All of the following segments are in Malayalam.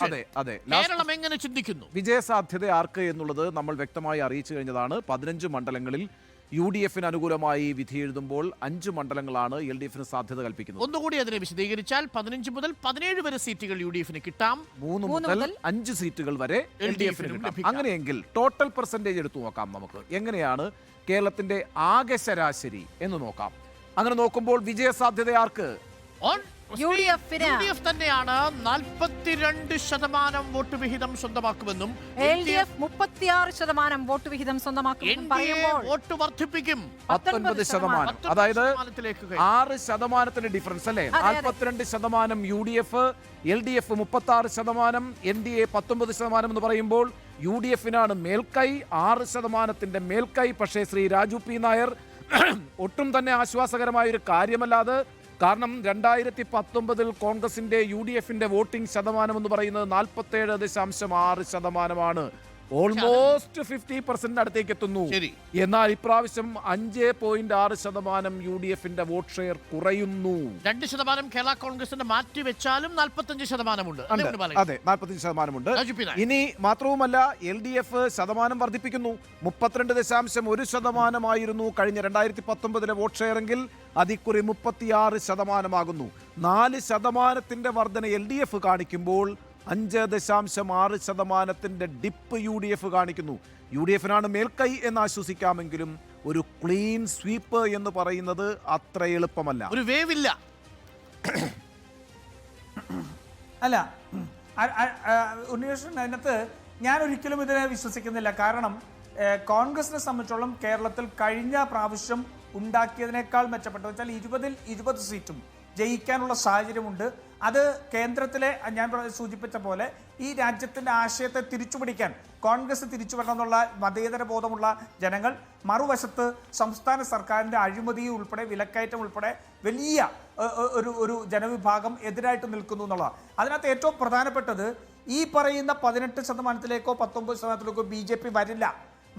അതെ അതെ കേരളം എങ്ങനെ ചിന്തിക്കുന്നു? വിജയസാധ്യത ആർക്ക് എന്നുള്ളത് നമ്മൾ വ്യക്തമായി അറിയിച്ചു കഴിഞ്ഞതാണ്. 15 മണ്ഡലങ്ങളിൽ UDF-ന് അനുകൂലമായി വിധി എഴുതുമ്പോൾ 5 മണ്ഡലങ്ങളാണ് LDF-ന് സാധ്യത കൽപ്പിക്കുന്നത്. ഒന്നുകൂടി അതിനെ വിശദീകരിച്ചാൽ 15 മുതൽ 17 വരെ സീറ്റുകൾ UDF-ന് കിട്ടാം, 3 മുതൽ 5 സീറ്റുകൾ വരെ LDF-ന് കിട്ടാം. അങ്ങനെയെങ്കിൽ ടോട്ടൽ പെർസെന്റേജ് എടുത്തു നോക്കാം. നമുക്ക് എങ്ങനെയാണ് കേരളത്തിന്റെ ആകെ ശരാശരി എന്ന് നോക്കാം. അങ്ങനെ നോക്കുമ്പോൾ വിജയസാധ്യത ആർക്ക്? UDF തന്നെയാണ്. 42% വോട്ട് വിഹിതം സ്വന്തമാക്കുമെന്നും LDF 36% വോട്ട് വിഹിതം സ്വന്തമാക്കുമെന്നും പറയുമ്പോൾ വോട്ട് വർദ്ധിപ്പിക്കും 19%. അതായത് 6% ഡിഫറൻസ് അല്ലേ? 42% UDF, LDF 36%, NDA 19% എന്ന് പറയുമ്പോൾ UDF-നാണ് മേൽക്കൈ, 6% മേൽക്കൈ. പക്ഷേ ശ്രീ രാജു പി നായർ ഒട്ടും തന്നെ ആശ്വാസകരമായൊരു കാര്യമല്ലാതെ, കാരണം 2019 കോൺഗ്രസിന്റെ UDF-ന്റെ വോട്ടിംഗ് ശതമാനം എന്ന് പറയുന്നത് 47.6%. ഓൾമോസ്റ്റ് 50% അടുത്തേക്ക് എത്തുന്നു. എന്നാൽ ഇപ്രാവശ്യം 5.6% UDF-ന്റെ വോട്ട് ഷെയർ കുറയുന്നു. 2% കേരള കോൺഗ്രസിന്റെ മാറ്റി വെച്ചാലും 45% ഉണ്ട്. അതെ, 45% ഇനി മാത്രവുമല്ല, LDF ശതമാനം വർദ്ധിപ്പിക്കുന്നു. 32.1% കഴിഞ്ഞ 2019 വോട്ട് ഷെയർ എങ്കിൽ അതിക്കുറി 36% 4% വർധന LDF കാണിക്കുമ്പോൾ 5.6% ഡിപ്പ് UDF കാണിക്കുന്നു. UDF-നാണ് മേൽക്കൈ എന്ന് ആശ്വസിക്കാമെങ്കിലും ഒരു ക്ലീൻ സ്വീപ്പ് എന്ന് പറയുന്നത് അത്ര എളുപ്പമല്ല. ഒരു വേവില്ല. അല്ല ഉണ്ണികൃഷ്ണൻ, അതിനകത്ത് ഞാൻ ഒരിക്കലും ഇതിനെ വിശ്വസിക്കുന്നില്ല. കാരണം കോൺഗ്രസിനെ സംബന്ധിച്ചോളം കേരളത്തിൽ കഴിഞ്ഞ പ്രാവശ്യം ഉണ്ടാക്കിയതിനേക്കാൾ മെച്ചപ്പെട്ടു വെച്ചാൽ 20-ൽ 20 സീറ്റും ജയിക്കാനുള്ള സാഹചര്യമുണ്ട്. അത് കേന്ദ്രത്തിലെ ഞാൻ സൂചിപ്പിച്ച പോലെ ഈ രാജ്യത്തിൻ്റെ ആശയത്തെ തിരിച്ചുപിടിക്കാൻ കോൺഗ്രസ് തിരിച്ചു വരണം എന്നുള്ള മതേതര ബോധമുള്ള ജനങ്ങൾ, മറുവശത്ത് സംസ്ഥാന സർക്കാരിൻ്റെ അഴിമതി ഉൾപ്പെടെ വിലക്കയറ്റം ഉൾപ്പെടെ വലിയ ഒരു ജനവിഭാഗം എതിരായിട്ട് നിൽക്കുന്നു എന്നുള്ളതാണ്. അതിനകത്ത് ഏറ്റവും പ്രധാനപ്പെട്ടത് ഈ പറയുന്ന 18%-ലേക്കോ 19%-ലേക്കോ BJP വരില്ല.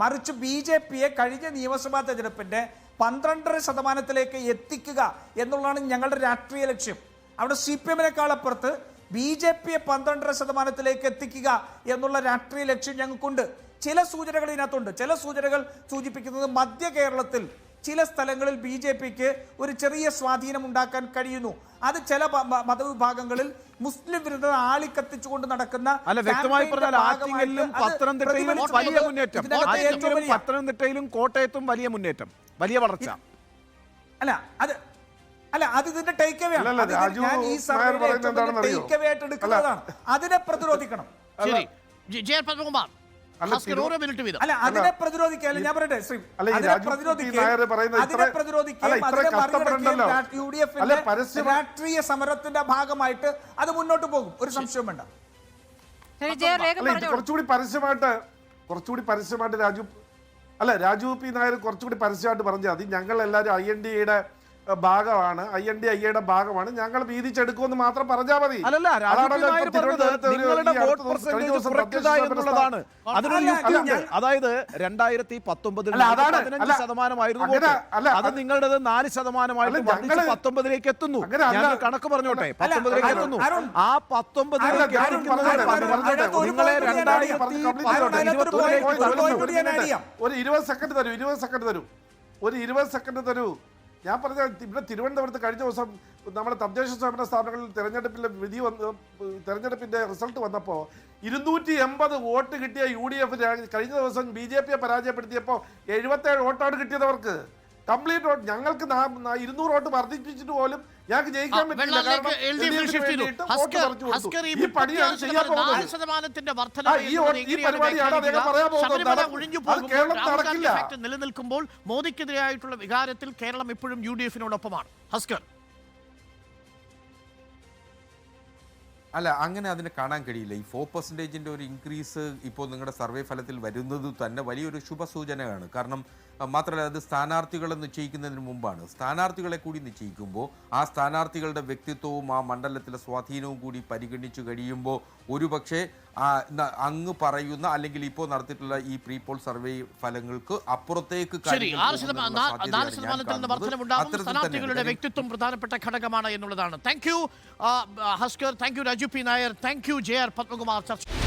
മറിച്ച് BJP-യെ കഴിഞ്ഞ നിയമസഭാ തെരഞ്ഞെടുപ്പിൻ്റെ 12% എത്തിക്കുക എന്നുള്ളതാണ് ഞങ്ങളുടെ രാഷ്ട്രീയ ലക്ഷ്യം. അവിടെ CPM-നേക്കാൾ അപ്പുറത്ത് BJP-യെ 12% എത്തിക്കുക എന്നുള്ള രാഷ്ട്രീയ ലക്ഷ്യം ഞങ്ങൾക്കുണ്ട്. ചില സൂചനകൾ ഇതിനകത്തുണ്ട്. ചില സൂചനകൾ സൂചിപ്പിക്കുന്നത് മധ്യ കേരളത്തിൽ ചില സ്ഥലങ്ങളിൽ BJP-ക്ക് ഒരു ചെറിയ സ്വാധീനം ഉണ്ടാക്കാൻ കഴിയുന്നു. അത് ചില മതവിഭാഗങ്ങളിൽ മുസ്ലിം വിരുദ്ധത ആളിക്കത്തിച്ചുകൊണ്ട് നടക്കുന്ന പത്തനംതിട്ടയിലും കോട്ടയത്തും വലിയ മുന്നേറ്റം, വലിയ വളർച്ച. അല്ല അത് ഇതിന്റെ ടേക്ക് അവേ ആണ്. ഞാൻ ഈ സർവേയുടെ ടേക്ക് അവേ ആയിട്ട് എടുക്കുന്നതാണ്. അതിനെ പ്രതിരോധിക്കണം. അല്ല അതിനെ പ്രതിരോധിക്കാൻ ഞാൻ പറയട്ടെ ശ്രീ, രാഷ്ട്രീയ സമരത്തിന്റെ ഭാഗമായിട്ട് അത് മുന്നോട്ട് പോകും, ഒരു സംശയം വേണ്ട. കുറച്ചുകൂടി പരസ്യമായിട്ട് രാജു പി നായർ കുറച്ചുകൂടി പരസ്യമായിട്ട് പറഞ്ഞാൽ മതി. ഞങ്ങൾ എല്ലാവരും INDA-യുടെ ഭാഗമാണ്, INDA-യുടെ ഭാഗമാണ്, ഞങ്ങൾ വീതിച്ചെടുക്കുമെന്ന് മാത്രം പറഞ്ഞാൽ മതി. അതായത് 2019 15%, അത് നിങ്ങളുടേത് 4% 19-ലേക്ക് എത്തുന്നു. ഞാൻ കണക്ക് പറഞ്ഞോട്ടെ, 19-ലേക്ക് എത്തുന്നു. ആ 19-ലേക്ക് നിങ്ങളെ 20 സെക്കൻഡ് തരൂ. ഞാൻ പറഞ്ഞ ഇവിടെ തിരുവനന്തപുരത്ത് കഴിഞ്ഞ ദിവസം നമ്മുടെ തദ്ദേശ സ്വയംഭരണ സ്ഥാപനങ്ങളിൽ തെരഞ്ഞെടുപ്പിന്റെ റിസൾട്ട് വന്നപ്പോൾ 280 വോട്ട് കിട്ടിയ UDF കഴിഞ്ഞ ദിവസം BJP-യെ പരാജയപ്പെടുത്തിയപ്പോൾ 77 വോട്ടാണ് കിട്ടിയത് അവർക്ക്. Complete vote. ഞങ്ങൾക്ക് 200 വോട്ട് വർദ്ധിപ്പിച്ചിട്ട് പോലും ഞങ്ങൾക്ക് ജയിക്കാൻ പറ്റില്ല. നിലനിൽക്കുമ്പോൾ മോദിക്കെതിരായിട്ടുള്ള വികാരത്തിൽ കേരളം ഇപ്പോഴും UDF-നോടൊപ്പമാണ്. ഹസ്കർ, അല്ല, അങ്ങനെ അതിനെ കാണാൻ കഴിയില്ല. ഈ 4% ഒരു ഇൻക്രീസ് ഇപ്പോൾ നിങ്ങളുടെ സർവേ ഫലത്തിൽ വരുന്നത് തന്നെ വലിയൊരു ശുഭസൂചനയാണ്. കാരണം മാത്രമല്ല, അത് സ്ഥാനാർത്ഥികളെ നിശ്ചയിക്കുന്നതിന് മുമ്പാണ്. സ്ഥാനാർത്ഥികളെ കൂടി നിശ്ചയിക്കുമ്പോൾ ആ സ്ഥാനാർത്ഥികളുടെ വ്യക്തിത്വവും ആ മണ്ഡലത്തിലെ സ്വാധീനവും കൂടി പരിഗണിച്ചു കഴിയുമ്പോൾ ഒരുപക്ഷെ അങ്ങ് പറയുന്ന അല്ലെങ്കിൽ ഇപ്പോൾ നടത്തിയിട്ടുള്ള ഈ പ്രീ പോൾ സർവേ ഫലങ്ങൾക്ക് അപ്പുറത്തേക്ക് ശരി, കാര്യങ്ങൾ 4 പോകുമെന്നുള്ള സാധ്യതയാണ് ഞാൻ ശതമാനത്തിൽ നിന്ന് കാണുന്നത്. വർധനമുണ്ടാകും. അത്തരത്തിൽ സ്ഥാനാർത്ഥികളുടെ തന്നെയാണ്. വ്യക്തിത്വം പ്രധാനപ്പെട്ട ഘടകമാണ് എന്നുള്ളതാണ്. Thank you Haskar, thank you Raju P Nair, thank you JR Padmakumar. ചർച്ച